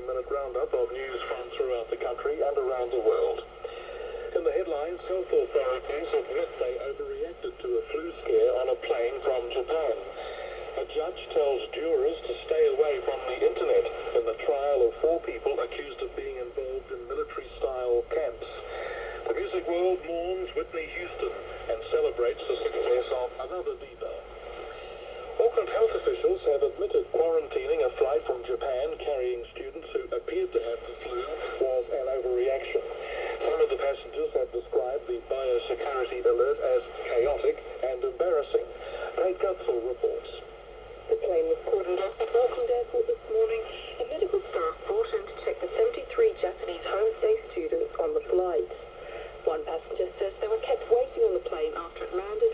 15-minute roundup of news from throughout the country and around the world. In the headlines, health authorities admit they overreacted to a flu scare on a plane from Japan. A judge tells jurors to stay away from the internet in the trial of 4 people accused of being involved in military-style camps. The music world mourns Whitney Houston and celebrates the success of another diva. Auckland health officials have admitted quarantining a flight from Japan carrying students who appeared to have the flu was an overreaction. Some of the passengers have described the biosecurity alert as chaotic and embarrassing. Kate Gutzel reports. The plane was cordoned off at Auckland Airport this morning, and medical staff brought in to check the 73 Japanese homestay students on the flight. One passenger says they were kept waiting on the plane after it landed